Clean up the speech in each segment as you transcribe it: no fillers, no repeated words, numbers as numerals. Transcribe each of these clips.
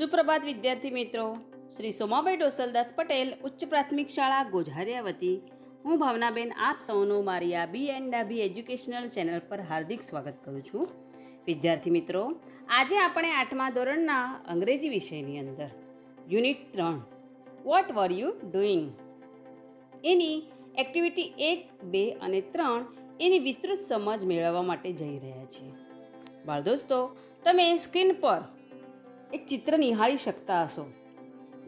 સુપ્રભાત વિદ્યાર્થી મિત્રો. શ્રી સોમાભાઈ ડોસલદાસ પટેલ ઉચ્ચ પ્રાથમિક શાળા ગોઝારિયા વતી હું ભાવનાબેન આપ સૌનું મારી આ બી એન્ડ ડાભી એજ્યુકેશનલ ચેનલ પર હાર્દિક સ્વાગત કરું છું. વિદ્યાર્થી મિત્રો, આજે આપણે 8મા ધોરણના અંગ્રેજી વિષયની અંદર unit 3 what were you doing any activity 1, 2 અને 3 એની વિસ્તૃત સમજ મેળવવા માટે જઈ રહ્યા છીએ. બાળ દોસ્તો, તમે સ્ક્રીન પર એક ચિત્ર નિહાળી શકતા હશો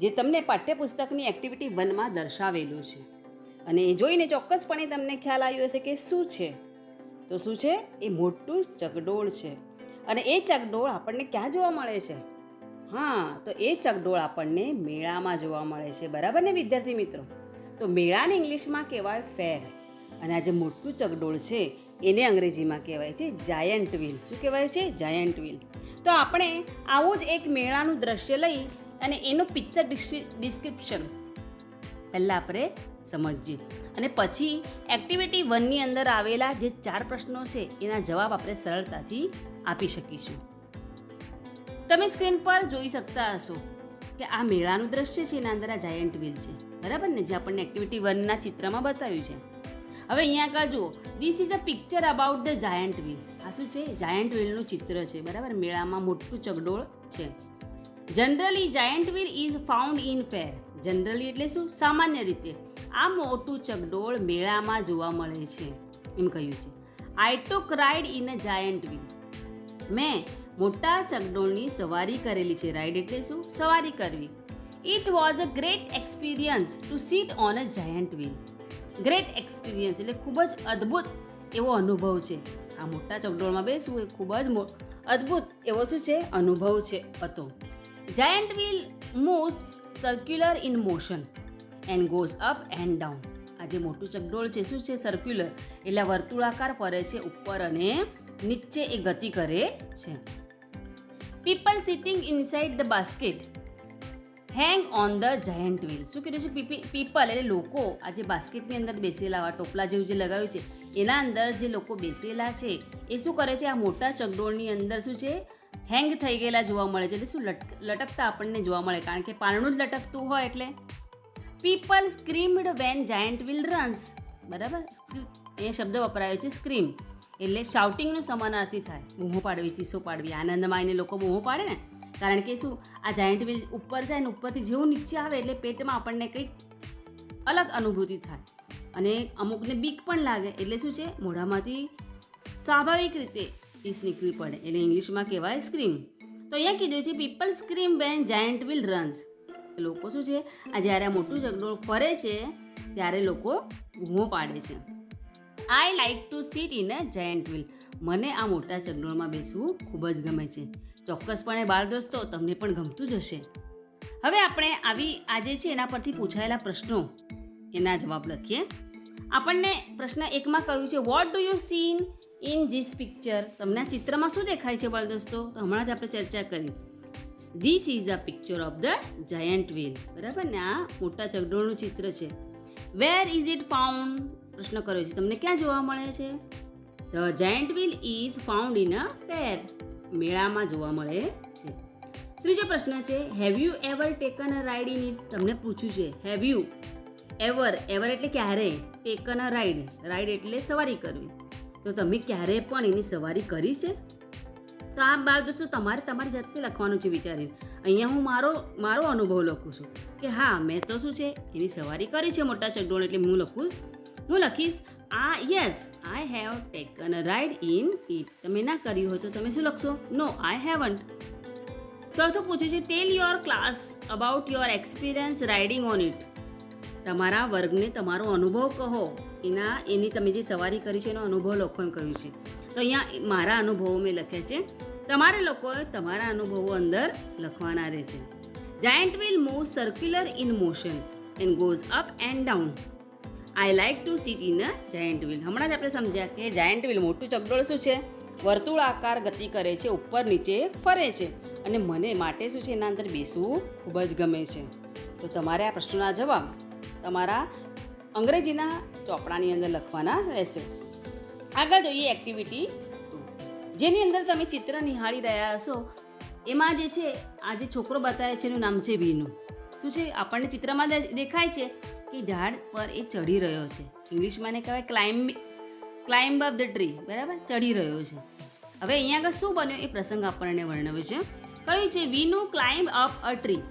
જે તમને પાઠ્યપુસ્તકની એક્ટિવિટી 1માં દર્શાવેલું છે, અને એ જોઈને ચોક્કસપણે તમને ખ્યાલ આવ્યો હશે કે શું છે. તો શું છે? એ મોટું ચકડોળ છે. અને એ ચકડોળ આપણને ક્યાં જોવા મળે છે? હા, તો એ ચકડોળ આપણને મેળામાં જોવા મળે છે. બરાબર ને વિદ્યાર્થી મિત્રો? તો મેળાને ઇંગ્લિશમાં કહેવાય ફેર, અને આ જે મોટું ચકડોળ છે એને અંગ્રેજીમાં કહેવાય છે જાયન્ટ વ્હીલ. શું કહેવાય છે? Giant wheel. તો આપણે આવું જ એક મેળાનું દ્રશ્ય લઈ અને એનું પિક્ચર ડિસ્ક્રિપ્શન પહેલાં આપણે સમજીએ, અને પછી એક્ટિવિટી 1ની અંદર આવેલા જે 4 પ્રશ્નો છે એના જવાબ આપણે સરળતાથી આપી શકીશું. તમે સ્ક્રીન પર જોઈ શકતા હશો કે આ મેળાનું દ્રશ્ય છે, એના અંદર આ જાયન્ટ વ્હીલ છે. બરાબર ને? જે આપણને એક્ટિવિટી 1ના ચિત્રમાં બતાવ્યું છે. હવે અહીંયા આગળ જુઓ, this is a picture about the giant wheel. આ શું છે? જાયન્ટ વ્હીલનું ચિત્ર છે. બરાબર? મેળામાં મોટું ચકડોળ છે. Generally giant wheel is found in fair. Generally એટલે શું? સામાન્ય રીતે આ મોટું ચકડોળ મેળામાં જોવા મળે છે એમ કહ્યું છે. I took ride in a giant wheel. મેં મોટા ચકડોળની સવારી કરેલી છે. રાઇડ એટલે શું? સવારી કરવી. It was a great experience to sit on a giant wheel. Great experience એટલે ખૂબ જ અદ્ભુત એવો અનુભવ છે. આ મોટા ચકડોળમાં બેસવું એ ખૂબ જ અદ્ભુત એવો શું છે? અનુભવ છે હતો. Giant wheel moves circular in motion and goes up and down. આ જે મોટું ચકડોળ છે શું છે? સર્ક્યુલર એટલે વર્તુળાકાર ફરે છે, ઉપર અને નીચે એ ગતિ કરે છે. People sitting inside the basket hang on the giant wheel. શું કીધું છે? પીપલ એટલે લોકો આ જે બાસ્કેટની અંદર બેસેલા, આ ટોપલા જેવું જે લગાવ્યું છે એના અંદર જે લોકો બેસેલા છે એ શું કરે છે? આ મોટા ચકડોળની અંદર શું છે? હેંગ થઈ ગયેલા જોવા મળે છે. એટલે શું? લટકતા આપણને જોવા મળે, કારણ કે પારણું જ લટકતું હોય એટલે. People screamed when giant wheel runs. બરાબર? એ શબ્દ વપરાયો છે સ્ક્રીમ, એટલે શાઉટિંગનું સમાનાર્થી થાય. બૂમો પાડવી, ચીસો પાડવી. આનંદમાં આવીને લોકો બૂમો પાડે ને, કારણ કે શું? આ જાયન્ટ વ્હીલ ઉપર જાય ને ઉપરથી જેવું નીચે આવે એટલે પેટમાં આપણને કંઈક અલગ અનુભૂતિ થાય, અને અમુકને બીક પણ લાગે. એટલે શું છે? મોઢામાંથી સ્વાભાવિક રીતે ચીસ નીકળવી પડે, એટલે ઇંગ્લિશમાં કહેવાય સ્ક્રીમ. તો અહીંયા કીધું છે people scream when giant wheel runs. લોકો શું છે? આ જ્યારે આ મોટું ચકડોળ ફરે છે ત્યારે લોકો બૂમો પાડે છે. I like to sit in a giant wheel. મને આ મોટા ચકડોળમાં બેસવું ખૂબ જ ગમે છે. ચોક્કસપણે બાળ દોસ્તો તમને પણ ગમતું જ હશે. હવે આપણે આજે છે એના પરથી પૂછાયેલા પ્રશ્નો એના જવાબ લખીએ. આપણને પ્રશ્ન 1માં કહ્યું છે what do you C in this picture. તમને આ ચિત્રમાં શું દેખાય છે બાળ દોસ્તો? તો હમણાં જ આપણે ચર્ચા કરી. This is a picture of the giant wheel. બરાબર ને? આ મોટા ચકડોળનું ચિત્ર છે. Where is it found? પ્રશ્ન કર્યો છે તમને ક્યાં જોવા મળે છે? The giant wheel is found in a fair. મેળામાં જોવા મળે છે. ત્રીજો પ્રશ્ન છે have you ever taken a ride in it. તમને પૂછ્યું છે હેવ યુ એવર એટલે ક્યારે, ટેકન અ રાઇડ, રાઇડ એટલે સવારી કરવી. તો તમે ક્યારે પણ એની સવારી કરી છે? તો આ બાળ દોસ્તો તમારે તમારી જાતે લખવાનું છે વિચારીને. અહીંયા હું મારો અનુભવ લખું છું કે હા, મેં તો શું છે એની સવારી કરી છે મોટા ચકડોળ, એટલે હું લખીશ yes I have taken a ride in it. તમે ના કર્યું હોય તો તમે શું લખશો? નો આઈ હેવન્ટ. ચોથું પૂછ્યું છે ટેલ your class about your experience riding on it. તમારા વર્ગને તમારો અનુભવ કહો, એની તમે જે સવારી કરી છે એનો અનુભવ લખો એમ કહ્યું છે. તો અહીંયા મારા અનુભવો મેં લખ્યા છે. તમારે લોકોએ તમારા અનુભવો અંદર લખવાના રહેશે. Giant wheel move circular in motion and goes up and down. I like to sit in a giant wheel. હમણાં જ આપણે સમજ્યા કે જાયન્ટ વ્હીલ મોટું ચકડોળ શું છે? વર્તુળાકાર ગતિ કરે છે, ઉપર નીચે ફરે છે, અને મને માટે શું છે એના અંદર બેસવું ખૂબ જ ગમે છે. તો તમારે આ પ્રશ્નોના જવાબ તમારા અંગ્રેજીના ચોપડાની અંદર લખવાના રહેશે. આગળ જોઈએ એક્ટિવિટી 2, જેની અંદર તમે ચિત્ર નિહાળી રહ્યા હશો એમાં જે છે આ જે છોકરો બતાવે છે એનું નામ છે વિનુ. શું છે આપણને ચિત્રમાં દેખાય છે કે ઝાડ પર એ ચડી રહ્યો છે. ઇંગ્લિશમાં એને કહેવાય ક્લાઇમ્બ અપ ધ ટ્રી, બરાબર, ચડી રહ્યો છે. હવે અહીંયા આગળ શું બન્યો એ પ્રસંગ આપણને વર્ણવ્યો છે. કયું છે? Vinu climb up a tree,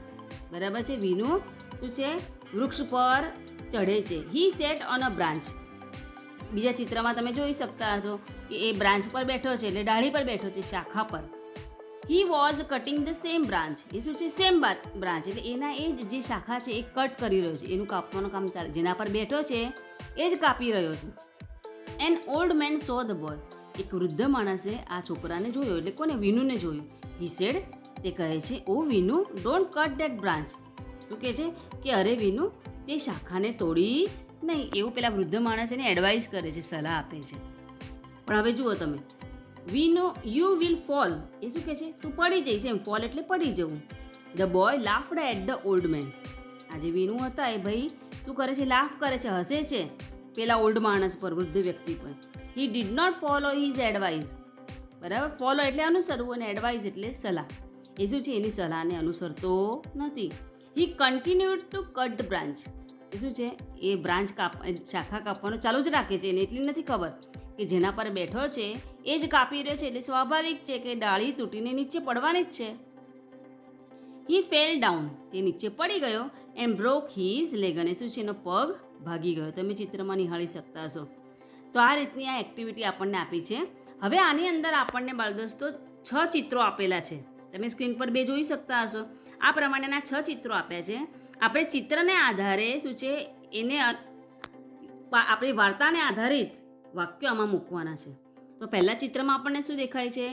બરાબર છે. વિનુ શું છે? વૃક્ષ પર ચઢે છે. હી સેટ ઓન અ બ્રાન્ચ. બીજા ચિત્રમાં તમે જોઈ શકતા હશો કે એ બ્રાન્ચ પર બેઠો છે, એટલે ડાળી પર બેઠો છે, શાખા પર. He was cutting the same branch. એ શું છે? સેમ બ્રાન્ચ, એટલે એના એ જ જે શાખા છે એ કટ કરી રહ્યો છે, એનું કાપવાનું કામ ચાલે. જેના પર બેઠો છે એ જ કાપી રહ્યો છે. An old man so the boy. એક વૃદ્ધ માણસે આ છોકરાને જોયો, એટલે કોને? વિનુને જોયું. હી સેડ, તે કહે છે, oh Vinu, don't cut that branch. શું કહે છે કે અરે વિનુ, તે શાખાને તોડીશ નહીં. એવું પેલા વૃદ્ધ માણસ એને એડવાઇસ કરે છે, સલાહ આપે છે. પણ હવે જુઓ તમે, વિનુ યુ વિલ ફોલ. એ શું કહે છે? તું પડી જઈશ એમ. ફોલ એટલે પડી જવું. The boy laughed at the old man. આ જે વિનુ હતા એ ભાઈ શું કરે છે? લાફ કરે છે, હસે છે પેલા ઓલ્ડ માણસ પર, વૃદ્ધ વ્યક્તિ પર. He did not follow his advice. બરાબર, ફોલો એટલે અનુસરવું અને એડવાઇસ એટલે સલાહ. એ શું છે? એની સલાહને અનુસરતો નથી. He continued to cut the branch. એ શું છે? એ બ્રાન્ચ શાખા કાપવાનું ચાલુ જ રાખે છે. એને એટલી નથી ખબર કે જેના પર બેઠો છે એ જ કાપી રહ્યો છે, એટલે સ્વાભાવિક છે કે ડાળી તૂટીને નીચે પડવાની જ છે. He fell down. તે નીચે પડી ગયો. And broke his leg. અને શું છે? એનો પગ ભાગી ગયો. તમે ચિત્રમાં નિહાળી શકતા હશો. તો આ રીતની આ એક્ટિવિટી આપણને આપી છે. હવે આની અંદર આપણને બાળદોસ્તો 6 ચિત્રો આપેલા છે. તમે સ્ક્રીન પર 2 જોઈ શકતા હશો. આ પ્રમાણેના 6 ચિત્રો આપ્યા છે. આપણે ચિત્રને આધારે શું છે એને આપણી વાર્તાને આધારિત વાક્યો આમાં મૂકવાના છે. તો પહેલા ચિત્રમાં આપણને શું દેખાય છે?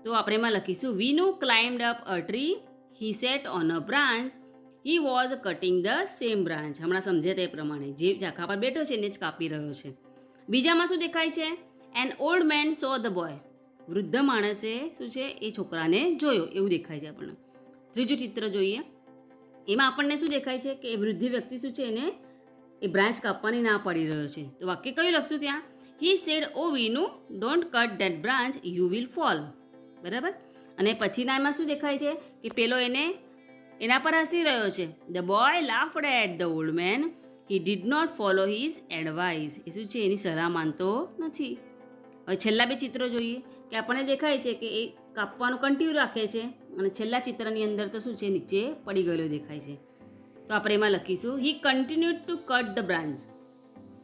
તો આપણે એમાં લખીશું, Vinu climbed up a tree, he sat on a branch, he was cutting the same branch. હમણાં સમજે તે પ્રમાણે જે શાખા પર બેઠો છે એને જ કાપી રહ્યો છે. બીજામાં શું દેખાય છે? An old man so the boy. વૃદ્ધ માણસે શું છે? એ છોકરાને જોયો, એવું દેખાય છે આપણને. ત્રીજું ચિત્ર જોઈએ. એમાં આપણને શું દેખાય છે કે એ વૃદ્ધ વ્યક્તિ શું છે? એને એ બ્રાન્ચ કાપવાની ના પડી રહ્યો છે. તો વાક્ય કયું લખશું ત્યાં? He said, oh Vinu, don't cut that branch, you will fall. બરાબર. અને પછીના એમાં શું દેખાય છે કે પેલો એના પર હસી રહ્યો છે. The boy laughed at the old man, he did not follow his advice. એ શું છે? એની સલાહ માનતો નથી. હવે છેલ્લા 2 ચિત્રો જોઈએ કે આપણને દેખાય છે કે એ કાપવાનું કન્ટિન્યુ રાખે છે, અને છેલ્લા ચિત્રની અંદર તો શું છે? નીચે પડી ગયેલો દેખાય છે. તો આપણે એમાં લખીશું, he continued to cut the branch.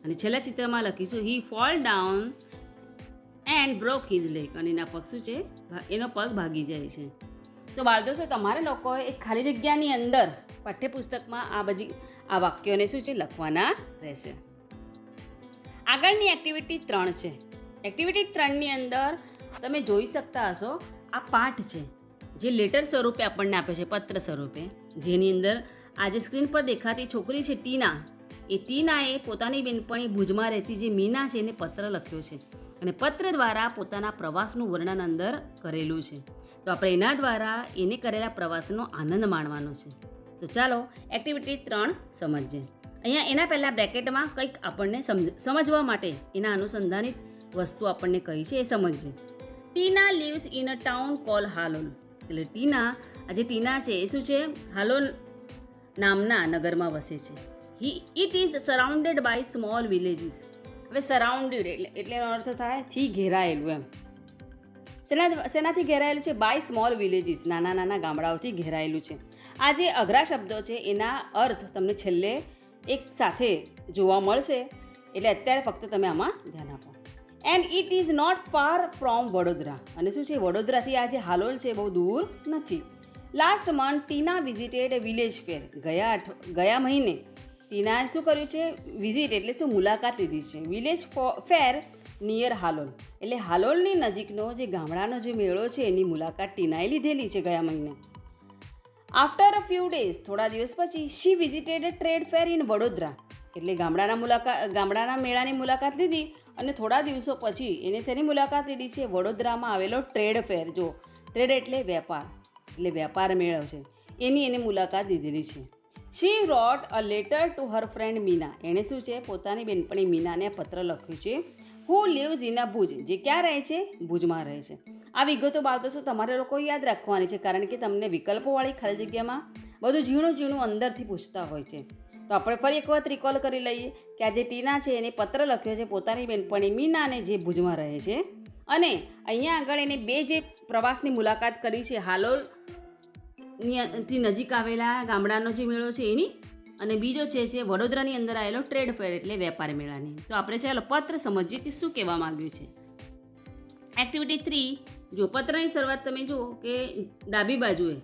અને છેલ્લા ચિત્રમાં લખીશું, he fell down and broke his leg. અને એના પગ શું છે? એનો પગ ભાગી જાય છે. તો બાળદોસ્તો તમારે લોકોએ એક ખાલી જગ્યાની અંદર પાઠ્યપુસ્તકમાં આ વાક્યોને શું છે? લખવાના રહેશે. આગળની એક્ટિવિટી 3 છે. એક્ટિવિટી 3ની અંદર તમે જોઈ શકતા હશો આ પાઠ છે, જે લેટર સ્વરૂપે આપણને આપ્યો છે, પત્ર સ્વરૂપે. જેની અંદર આ જે સ્ક્રીન પર દેખાતી છોકરી છે ટીના, એ ટીનાએ પોતાની બેનપણી ભુજમાં રહેતી જે મીના છે એને પત્ર લખ્યો છે, અને પત્ર દ્વારા પોતાના પ્રવાસનું વર્ણન અંદર કરેલું છે. તો આપણે એના દ્વારા એને કરેલા પ્રવાસનો આનંદ માણવાનો છે. તો ચાલો એક્ટિવિટી 3 સમજીએ. અહીંયા એના પહેલાં બ્રેકેટમાં કંઈક આપણને સમજવા માટે એના અનુસંધાનિત વસ્તુ આપણને કહી છે એ સમજીએ. Tina lives in a town called Halol. એટલે ટીના છે એ શું છે? હાલોલ નામના નગરમાં વસે છે. It is surrounded by small villages. હવે સરાઉન્ડેડ એટલે એનો અર્થ થાય થી ઘેરાયેલું એમ. શેનાથી ઘેરાયેલું છે? બાય સ્મોલ વિલેજીસ, નાના નાના ગામડાઓથી ઘેરાયેલું છે. આ જે અઘરા શબ્દો છે એના અર્થ તમને છેલ્લે એક સાથે જોવા મળશે, એટલે અત્યારે ફક્ત તમે આમાં ધ્યાન આપો. And it is not far from Vadodara. અને શું છે? વડોદરાથી આ જે હાલોલ છે બહુ દૂર નથી. લાસ્ટ મંથ ટીના વિઝિટેડ એ વિલેજ ફેર. ગયા મહિને ટીનાએ શું કર્યું છે? વિઝિટ એટલે શું? મુલાકાત લીધી છે. Village fair near Halol. એટલે હાલોલની નજીકનો જે ગામડાનો જે મેળો છે એની મુલાકાત ટીનાએ લીધેલી છે ગયા મહિને. આફ્ટર અ ફ્યુ ડેઝ, થોડા દિવસ પછી, she visited a trade fair in Vadodara. એટલે ગામડાના મેળાની મુલાકાત લીધી, અને થોડા દિવસો પછી એને શેની મુલાકાત લીધી છે? વડોદરામાં આવેલો ટ્રેડ ફેર. જો ટ્રેડ એટલે વેપાર, એટલે વેપાર મેળો છે, એને મુલાકાત લીધેલી છે. She wrote a letter to her friend Meena. એણે શું છે? પોતાની બેનપણી મીનાને પત્ર લખ્યું છે. Who lives in a Bhuj, જે ક્યાં રહે છે? ભુજમાં રહે છે. આ વિગતો બાળકો તમારે લોકો યાદ રાખવાની છે, કારણ કે તમને વિકલ્પોવાળી ખાલી જગ્યામાં બધું ઝીણું ઝીણું અંદરથી પૂછતા હોય છે. તો આપણે ફરી એક વખત રિકોલ કરી લઈએ કે આ જે ટીના છે એને પત્ર લખ્યો છે પોતાની બેનપણી મીનાને, જે ભુજમાં રહે છે. અને અહીંયા આગળ એને બે જે પ્રવાસની મુલાકાત કરી છે, હાલોલથી નજીક આવેલા ગામડાનો જે મેળો છે એની, અને બીજો છે વડોદરાની અંદર આવેલો ટ્રેડ ફેર એટલે વેપાર મેળાની. તો આપણે ચાલો પત્ર સમજીએ કે શું કહેવા માંગ્યું છે. એક્ટિવિટી 3, જો પત્રની શરૂઆત તમે જુઓ કે ડાબી બાજુએ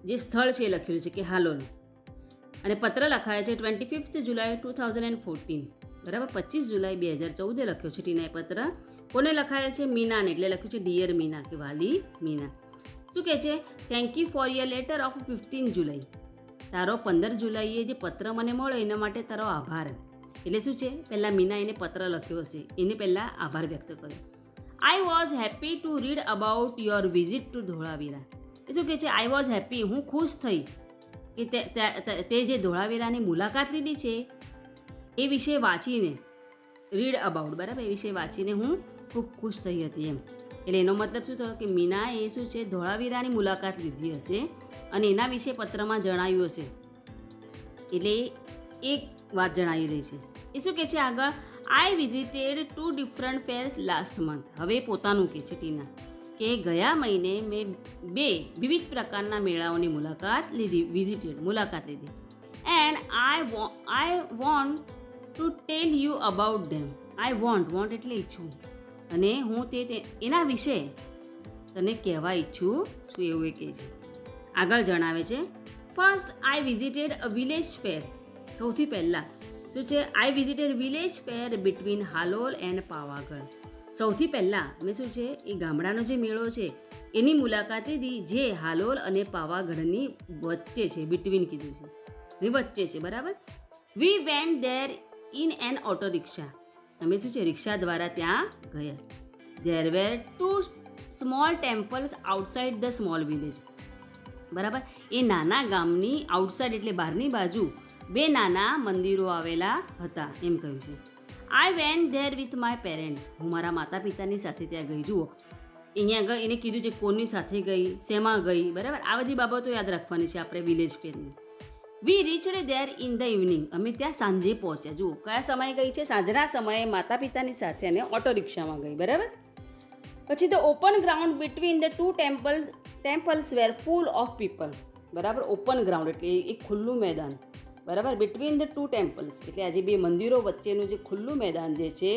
જે સ્થળ છે એ લખેલું છે કે હાલોલ, અને પત્ર લખાય છે 25 જુલાઈ 2014, બરાબર. 25 જુલાઈ 2014 લખ્યો છે ટીનાએ પત્ર. કોને લખાયો છે? મીનાને, એટલે લખ્યું છે ડિયર મીના, કે વાલી મીના. શું કહે છે? Thank you for year letter of 15 જુલાઈ, તારો 15 જુલાઈએ જે પત્ર મને મળ્યો એના માટે તારો આભાર. એટલે શું છે? પહેલાં મીના એને પત્ર લખ્યો હશે, એને પહેલાં આભાર વ્યક્ત કર્યો. I was happy to read about your visit to Dholavira. એ શું કહે છે? આઈ વોઝ હેપી, હું ખુશ થઈ કે તે જે ધોળાવીરાની મુલાકાત લીધી છે એ વિશે વાંચીને, રીડ અબાઉટ, બરાબર, એ વિશે વાંચીને હું ખૂબ ખુશ થઈ હતી એમ. એટલે એનો મતલબ શું થયો કે મીનાએ શું છે? ધોળાવીરાની મુલાકાત લીધી હશે અને એના વિશે પત્રમાં જણાવ્યું હશે. એટલે એક વાત જણાવી રહી છે. એ શું કહે છે આગળ? I visited 2 different fares last month. હવે પોતાનું કહે છે ટીના કે ગયા મહિને મેં 2 વિવિધ પ્રકારના મેળાઓની મુલાકાત લીધી. And I want to tell you about them. I want એટલે ઈચ્છું, અને હું એના વિશે તને કહેવા ઈચ્છું છું, એવું એ કહે છે. આગળ જણાવે છે, first I visited a village fair. સૌથી પહેલાં શું છે? I visited village fair between Halol and Pavagadh. સૌથી પહેલાં મેં શું છે? એ ગામડાનો જે મેળો છે એની મુલાકાત લીધી, જે હાલોલ અને પાવાગઢની વચ્ચે છે. બિટવીન કીધું છે, એ વચ્ચે છે, બરાબર. વી went there in an auto rickshaw. અમે શું છે? રિક્ષા દ્વારા ત્યાં ગયા. There were 2 small temples outside the small village. બરાબર. એ નાના ગામની આઉટસાઇડ એટલે બહારની બાજુ 2 નાના મંદિરો આવેલા હતા એમ કહ્યું છે. I went there with my parents. હું મારા માતા પિતાની સાથે ત્યાં ગઈ. જુઓ અહીંયા આગળ એને કીધું છે કોની સાથે ગઈ, શેમાં ગઈ, બરાબર. આ બધી બાબતો યાદ રાખવાની છે આપણે વિલેજ ફેરની. We reached there in the evening. અમે ત્યાં સાંજે પહોંચ્યા. જુઓ કયા સમયે ગઈ છે? સાંજના સમયે માતા પિતાની સાથે અને ઓટો રિક્ષામાં ગઈ, બરાબર. પછી the open ground between the 2 temples were full of people. બરાબર. ઓપન ગ્રાઉન્ડ એટલે એક ખુલ્લું મેદાન, બરાબર. બિટવીન ધ 2 ટેમ્પલ્સ એટલે આજે 2 મંદિરો વચ્ચેનું જે ખુલ્લું મેદાન જે છે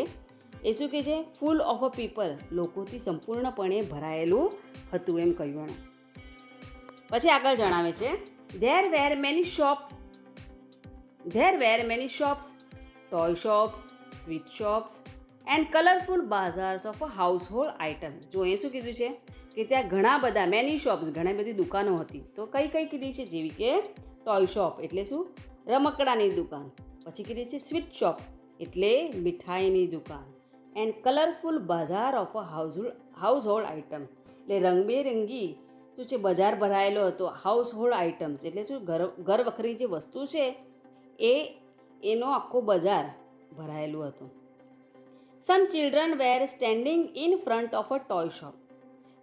એ શું કહે છે? ફૂલ ઓફ અ પીપલ, લોકોથી સંપૂર્ણપણે ભરાયેલું હતું એમ કહ્યું. પછી આગળ જણાવે છે, There were many shops, toy shops, sweet shops and colorful bazaars of a household item. જો એ શું કીધું છે કે ત્યાં ઘણા બધા મેની શોપ્સ, ઘણી બધી દુકાનો હતી. તો કઈ કીધી છે? જેવી કે ટોય શોપ એટલે શું? રમકડાની દુકાન. પછી કીધી છે સ્વીટ શોપ એટલે મીઠાઈની દુકાન. And colourful bazaar of a household item એટલે રંગબેરંગી શું છે? બજાર ભરાયેલો હતો. હાઉસહોલ્ડ આઇટમ્સ એટલે શું? ઘર વખરી જે વસ્તુ છે એનો આખો બજાર ભરાયેલું હતું. Some children were standing in front of a toy shop.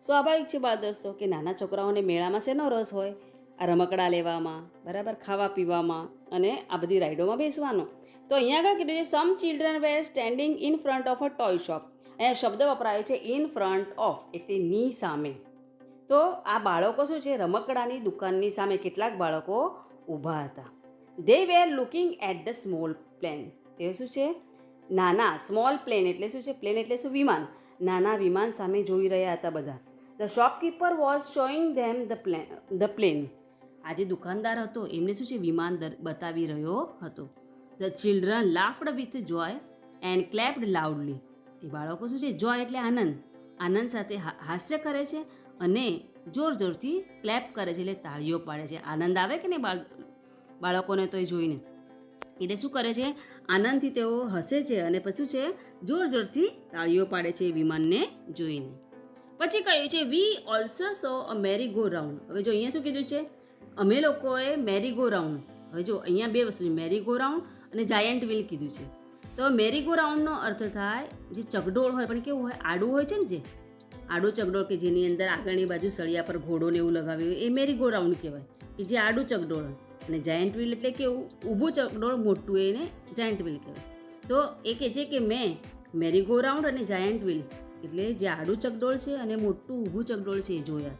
સ્વાભાવિક છે બાળ દોસ્તો કે નાના છોકરાઓને મેળામાં શેનો રસ હોય? આ રમકડા લેવામાં, બરાબર, ખાવા પીવામાં અને આ બધી રાઈડોમાં બેસવાનો. તો અહીંયા આગળ કીધું છે some children were standing in front of a toy shop. અહીંયા શબ્દ વપરાયો છે ઇન ફ્રન્ટ ઓફ એટલે ની સામે. તો આ બાળકો શું છે? રમકડાની દુકાનની સામે કેટલાક બાળકો ઊભા હતા. They were looking at the small plane. તે શું છે? નાના સ્મોલ પ્લેન એટલે શું છે? પ્લેન એટલે શું? વિમાન. નાના વિમાન સામે જોઈ રહ્યા હતા બધા. The shopkeeper was showing them the plane. આ જે દુકાનદાર હતો એમને શું છે? વિમાન બતાવી રહ્યો હતો. The children laughed with joy and clapped loudly. એ બાળકો શું છે? જોય એટલે આનંદ સાથે હાસ્ય કરે છે અને જોરથી ક્લેપ કરે છે એટલે તાળીઓ પાડે છે. આનંદ આવે કે નહીં બાળકોને તો એ જોઈને? એટલે શું કરે છે? આનંદથી તેઓ હસે છે અને પછી છે? જોરથી તાળીઓ પાડે છે વિમાનને જોઈને. પછી કહ્યું છે we also saw a merry go round. હવે જો અહીંયા શું કીધું છે? અમે લોકોએ મેરી ગો રાઉન્ડ. હવે જો અહીંયા 2 વસ્તુ છે, મેરી ગો રાઉન્ડ અને જાયન્ટ વ્હીલ કીધું છે. તો મેરી ગો રાઉન્ડનો અર્થ થાય જે ચકડોળ હોય પણ કેવું હોય, આડું હોય છે ને, જે આડું ચકડોળ કે જેની અંદર આગળની બાજુ સળિયા પર ઘોડોને એવું લગાવ્યું હોય, એ મેરી ગો રાઉન્ડ કહેવાય, કે જે આડું ચકડોળ હોય. અને જાયન્ટ વ્હીલ એટલે કેવું, ઊભું ચકડોળ મોટું, એને જાયન્ટ વ્હીલ કહેવાય. તો એ કહે છે કે મેં મેરી ગો રાઉન્ડ અને જાયન્ટ વ્હીલ એટલે જે આડું ચકડોળ છે અને મોટું ઊભું ચકડોળ છે એ જોયા.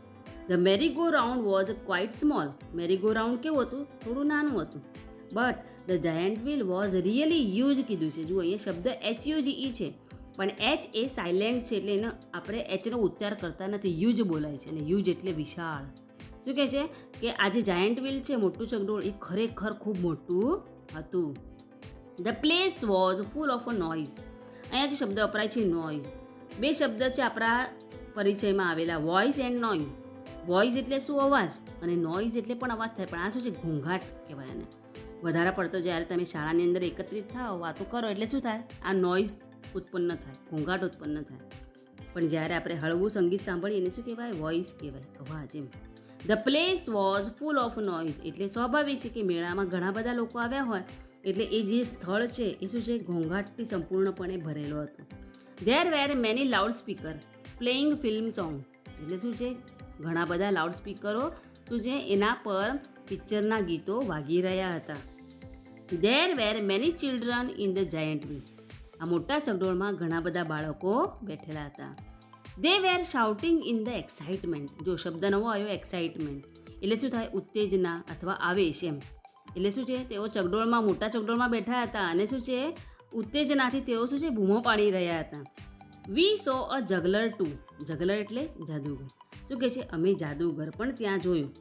The merry go round was quite small. Merry go round કેવું હતું, થોડું નાનું હતું. But the giant wheel was really huge કીધું છે. જુઓ, અહીંયા શબ્દ HUGE છે, પણ એચ એ સાયલેન્ટ છે એટલે એનો આપણે એચનો ઉચ્ચાર કરતા નથી, હ્યુજ બોલાય છે. અને હ્યુજ એટલે વિશાળ. શું કહે છે કે આ જે જાયન્ટ વ્હીલ છે, મોટું ચકડોળ, એ ખરેખર ખૂબ મોટું હતું. The place was full of a noise. અહીંયા જે શબ્દ વપરાય છે નોઇઝ, બે શબ્દ છે આપણા પરિચયમાં આવેલા, વોઇસ એન્ડ નોઇઝ. વોઇસ એટલે શું, અવાજ, અને નોઇઝ એટલે પણ અવાજ થાય, પણ આ શું છે, ઘોંઘાટ કહેવાય એને. વધારે પડતો જ્યારે તમે શાળાની અંદર એકત્રિત થાઓ, વાતો કરો એટલે શું થાય, આ નોઇઝ ઉત્પન્ન થાય, ઘોંઘાટ ઉત્પન્ન થાય. પણ જ્યારે આપણે હળવું સંગીત સાંભળીએ એને શું કહેવાય, વોઇસ કહેવાય, અવાજ એમ. The place was full of noise એટલે સ્વાભાવિક છે કે મેળામાં ઘણા બધા લોકો આવ્યા હોય એટલે એ જે સ્થળ છે એ શું છે, ઘોંઘાટથી સંપૂર્ણપણે ભરેલો હતો. There were many loud speaker playing film song એટલે શું છે, ઘણા બધા લાઉડ સ્પીકરો શું છે, એના પર પિક્ચરના ગીતો વાગી રહ્યા હતા. There were many children in the giant wheel. આ મોટા ચકડોળમાં ઘણા બધા બાળકો બેઠેલા હતા. દે વેર શાઉટિંગ ઇન ધ એક્સાઇટમેન્ટ. જો શબ્દ નવો આવ્યો, એક્સાઇટમેન્ટ એટલે શું થાય, ઉત્તેજના અથવા આવેશ એમ. એટલે શું છે, તેઓ ચકડોળમાં, મોટા ચકડોળમાં બેઠા હતા અને શું છે, ઉત્તેજનાથી તેઓ શું છે, બૂમો પાડી રહ્યા હતા. વી સો અ જગલર ટુ. જગલર એટલે જાદુગર. શું કહે છે, અમે જાદુગર પણ ત્યાં જોયું.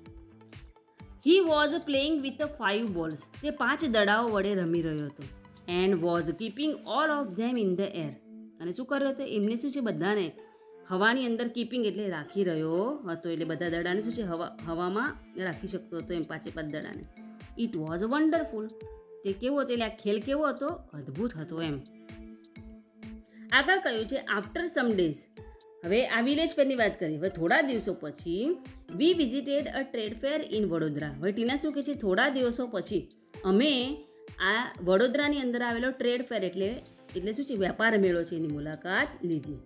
He was playing with 5 balls. તે 5 દડાઓ વડે રમી રહ્યો હતો. And was keeping all of them in the air. અને શું કર્યો હતો, એમને શું છે, બધાને હવાની અંદર કીપિંગ એટલે રાખી રહ્યો હતો. એટલે બધા દડાને શું છે, હવામાં રાખી શકતો હતો એમ, 5 દડાને. It was wonderful. તે કેવો હતો, એટલે આ ખેલ કેવો હતો, અદ્ભુત હતો એમ. આગળ કહ્યું છે આફ્ટર સમ ડેઝ. હવે આ વિલેજ ફેરની વાત કરી. હવે થોડા દિવસો પછી વી visited a trade fair in Vadodara. હવે ટીના શું કહે છે, થોડા દિવસો પછી અમે આ વડોદરાની અંદર આવેલો ટ્રેડ ફેર એટલે શું છે, વેપાર મેળો છે, એની મુલાકાત લીધી.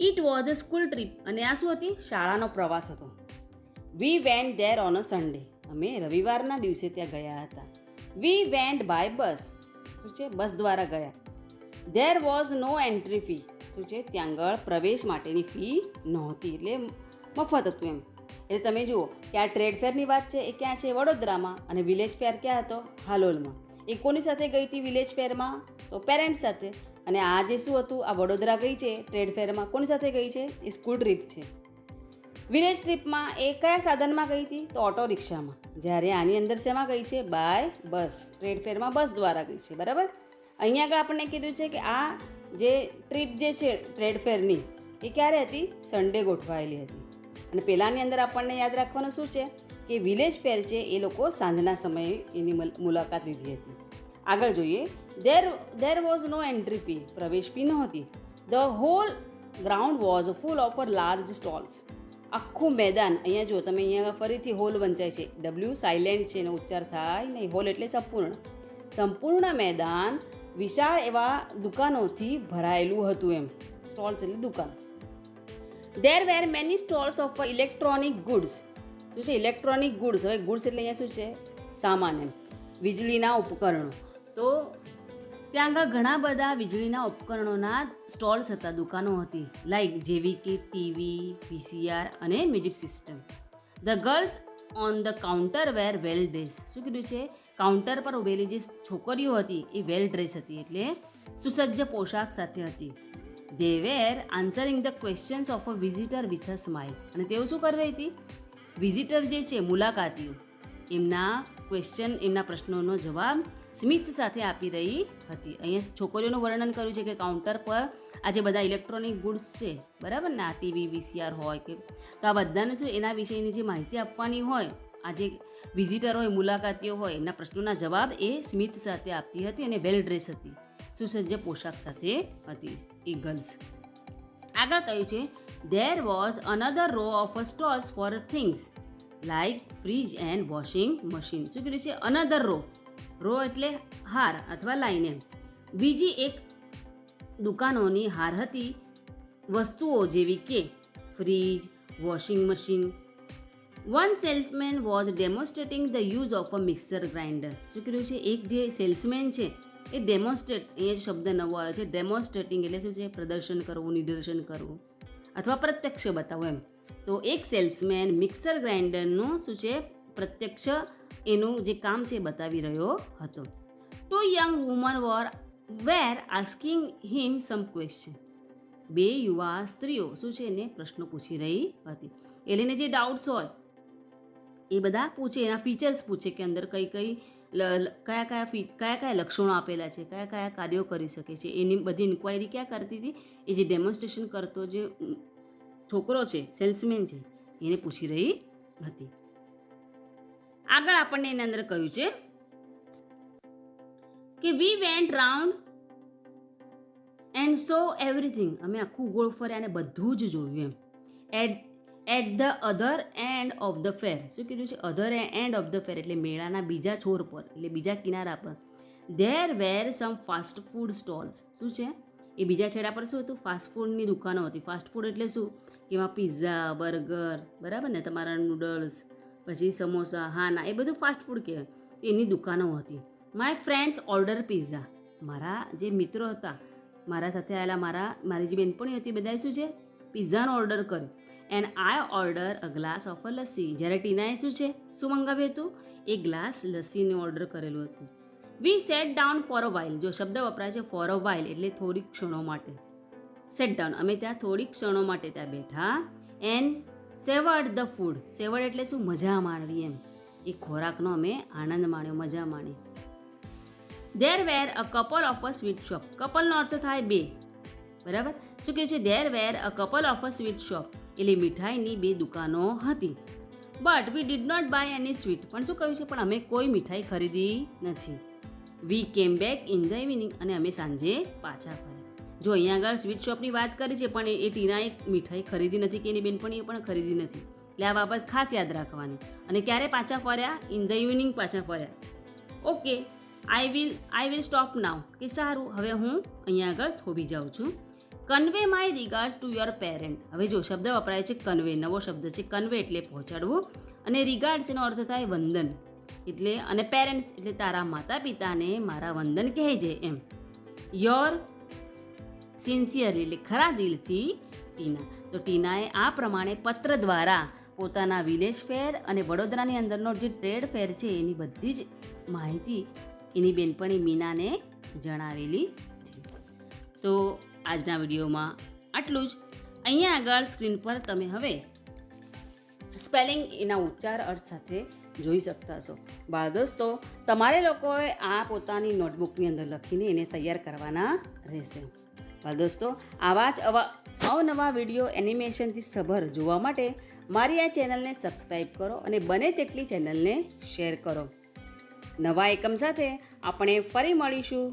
It was a school trip. અને આ શું હતી, શાળાનો પ્રવાસ હતો. We went there on a Sunday. અમે રવિવારના દિવસે ત્યાં ગયા હતા. We went by bus. શું છે, બસ દ્વારા ગયા. There was no entry fee. શું છે, ત્યાં આગળ પ્રવેશ માટેની ફી નહોતી, એટલે મફત હતું એમ. એટલે તમે જુઓ કે આ ટ્રેડ ફેરની વાત છે એ ક્યાં છે, વડોદરામાં, અને વિલેજ ફેર ક્યાં હતો, હાલોલમાં. એ કોની સાથે ગઈ હતી વિલેજ ફેરમાં, તો પેરેન્ટ્સ સાથે. અને આ જે શું હતું, આ વડોદરા ગઈ છે ટ્રેડ ફેરમાં, કોની સાથે ગઈ છે, એ સ્કૂલ ટ્રીપ છે. વિલેજ ટ્રીપમાં એ કયા સાધનમાં ગઈ હતી, તો ઓટો રિક્ષામાં. જ્યારે આની અંદર શેમાં ગઈ છે, બાય બસ. ટ્રેડ ફેરમાં બસ દ્વારા ગઈ છે, બરાબર. અહીંયા આગળ આપણને કીધું છે કે આ જે ટ્રીપ જે છે ટ્રેડ ફેરની એ ક્યારે હતી, સન્ડે ગોઠવાયેલી હતી. અને પહેલાંની અંદર આપણને યાદ રાખવાનું શું છે કે વિલેજ ફેર છે એ લોકો સાંજના સમયે એની મુલાકાત લીધી હતી. આગળ જોઈએ. There was no entry fee. પ્રવેશ ફી નહોતી. The whole ground was full of a large stalls. આખું મેદાન, અહીંયા જો તમે અહીંયા ફરીથી હોલ વંચાય છે, ડબલ્યુ સાયલેન્ટ છે, એનો ઉચ્ચાર થાય નહીં. હોલ એટલે સંપૂર્ણ મેદાન વિશાળ એવા દુકાનોથી ભરાયેલું હતું એમ. સ્ટોલ્સ એટલે દુકાન. There were many stalls of electronic goods. શું છે, ઇલેક્ટ્રોનિક ગુડ્સ. હવે ગુડ્સ એટલે અહીંયા શું છે, સામાન એમ, વીજળીના ઉપકરણો. તો ત્યાં આગળ ઘણા બધા વીજળીના ઉપકરણોના સ્ટોલ્સ હતા, દુકાનો હતી, લાઈક જેવી કે ટીવી, VCR અને music system. The girls on the counter were well dressed. શું કીધું છે, કાઉન્ટર પર ઉભેલી જે છોકરીઓ હતી એ વેલ ડ્રેસ હતી, એટલે સુસજ્જ પોશાક સાથે હતી. They were answering the questions of a visitor with a smile. અને તેઓ શું કરી રહી હતી, વિઝિટર જે છે, મુલાકાતીઓ, એમના ક્વેશ્ચન, એમના પ્રશ્નોનો જવાબ સ્મિત સાથે આપી રહી હતી. અહીંયા છોકરીઓનું વર્ણન કર્યું છે કે કાઉન્ટર પર આ જે બધા ઇલેક્ટ્રોનિક ગુડ્સ છે, બરાબર ને, આ ટીવી, VCR હોય કે, તો આ બધાને શું એના વિશેની જે માહિતી આપવાની હોય, આ જે વિઝિટર હોય, મુલાકાતીઓ હોય, એમના પ્રશ્નોના જવાબ એ સ્મિત સાથે આપતી હતી અને વેલ ડ્રેસ હતી, સુસજ્જ પોશાક સાથે હતી એ ગર્લ્સ. આગળ કહ્યું છે there was another row of stalls for things like fridge and washing machine. શું કીધું છે, અનધર રો. રો એટલે હાર અથવા લાઈન એમ. બીજી એક દુકાનોની હાર હતી વસ્તુઓ જેવી કે fridge, washing machine. One salesman was ડેમોન્સ્ટ્રેટિંગ the use of a mixer grinder. શું કર્યું છે? એક જે સેલ્સમેન છે એ ડેમોન્સ્ટ્રેટ, અહીંયા જો શબ્દ નવો આવ્યો છે, ડેમોન્સ્ટ્રેટિંગ એટલે શું છે? પ્રદર્શન કરવું, નિદર્શન કરવું અથવા પ્રત્યક્ષ બતાવવું એમ. તો એક સેલ્સમેન મિક્સર ગ્રાઇન્ડરનું શું છે? પ્રત્યક્ષ એનું જે કામ છે એ બતાવી રહ્યો હતો. ટુ યંગ વુમન વેર આસ્કિંગ હિમ સમ ક્વેશ્ચન. બે યુવા સ્ત્રીઓ શું છે? એને પ્રશ્નો પૂછી રહી હતી. એટલે જે ડાઉટ્સ હોય એ બધા પૂછે, એના ફીચર્સ પૂછે કે અંદર કયા લક્ષણો આપેલા છે, કયા કાર્યો કરી શકે છે, એની બધી ઇન્ક્વાયરી ક્યાં કરતી હતી? એ જે ડેમોન્સ્ટ્રેશન કરતો જે છોકરો છે, સેલ્સમેન છે, એને પૂછી રહી હતી. આગળ આપણને એની અંદર કહ્યું છે કે we went round and saw everything. અમે આખું ગોળ ફર્યા અને બધું જ જોયું એમ. At the other end of the fair. શું કીધું છે? Other end of the fair એટલે મેળાના બીજા છોર પર, એટલે બીજા કિનારા પર. There were some fast food stalls. શું છે? એ બીજા છેડા પર શું હતું? ફાસ્ટ ફૂડની દુકાનો હતી. ફાસ્ટ ફૂડ એટલે શું? કે એમાં પિઝા, બર્ગર, બરાબર ને, તમારા નૂડલ્સ, પછી સમોસા, હાના, એ બધું ફાસ્ટ ફૂડ કહેવાય. એની દુકાનો હતી. My friends order pizza. મારા જે મિત્રો હતા, મારા સાથે આવેલા મારી જે બહેનપણી હતી, બધાએ શું છે? પિઝાનો ઓર્ડર કર્યો. And I order a glass of a lassi. જ્યારે ટીનાએ શું છે? શું મંગાવ્યું હતું? એક ગ્લાસ લસ્સીનું ઓર્ડર કરેલું હતું. We sat down for a while. જો શબ્દ વપરાય છે ફોર અ વાઇલ એટલે થોડીક ક્ષણો માટે. સેટ ડાઉન, અમે ત્યાં થોડીક ક્ષણો માટે ત્યાં બેઠા. And savoured the food. Savoured એટલે શું? મજા માણવી એમ. એ ખોરાકનો અમે આનંદ માણ્યો, મજા માણી. There were a couple of a sweet shop. કપલનો અર્થ થાય બે, બરાબર? શું કહ્યું છે? There were a couple of a sweet shop એટલે મીઠાઈની બે દુકાનો હતી. But we did not buy any sweet. પણ શું કહ્યું છે? પણ અમે કોઈ મીઠાઈ ખરીદી નથી. વી કેમ બેક ઇન ધ ઇવનિંગ. અને અમે સાંજે પાછા ફર્યા. જો અહીંયા આગળ સ્વીટ શોપની વાત કરી છે, પણ એ ટીનાએ મીઠાઈ ખરીદી નથી કે એની બેનપણીએ પણ ખરીદી નથી. એટલે આ બાબત ખાસ યાદ રાખવાની. અને ક્યારે પાછા ફર્યા? ઇન ધ ઇવનિંગ પાછા ફર્યા. ઓકે, આઈ વિલ સ્ટોપ નાવ. કે સારું, હવે હું અહીંયા આગળ થોભી જાઉં છું. Convey my regards to your parent. હવે જો શબ્દ વપરાય છે કન્વે, નવો શબ્દ છે. કન્વે એટલે પહોંચાડવું, અને રિગાર્ડ્સ એનો અર્થ થાય વંદન. એટલે અને પેરેન્ટ્સ એટલે તારા માતા પિતાને મારા વંદન કહેજે એમ. યોર સિન્સિયરલી એટલે ખરા દિલથી ટીના. તો ટીનાએ આ પ્રમાણે પત્ર દ્વારા પોતાના વિલેજ ફેર અને વડોદરાની અંદરનો જે ટ્રેડ ફેર છે એની બધી જ માહિતી એની બેનપણી મીનાને જણાવેલી છે. તો આજના વિડીયોમાં આટલું જ. અહીંયા આગળ સ્ક્રીન પર તમે હવે સ્પેલિંગ એના ઉચ્ચાર અર્થ સાથે જોઈ શકતા છો. બાળ દોસ્તો, તમારે લોકોએ આ પોતાની નોટબુકની અંદર લખીને એને તૈયાર કરવાના રહેશે. બાળ દોસ્તો, આવા જ અવનવા વિડીયો એનિમેશનથી સભર જોવા માટે મારી આ ચેનલને સબસ્ક્રાઈબ કરો અને બને તેટલી ચેનલને શેર કરો. નવા એકમ સાથે આપણે ફરી મળીશું.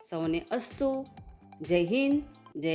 સૌને અસ્તુ. જય હિન્દ, જય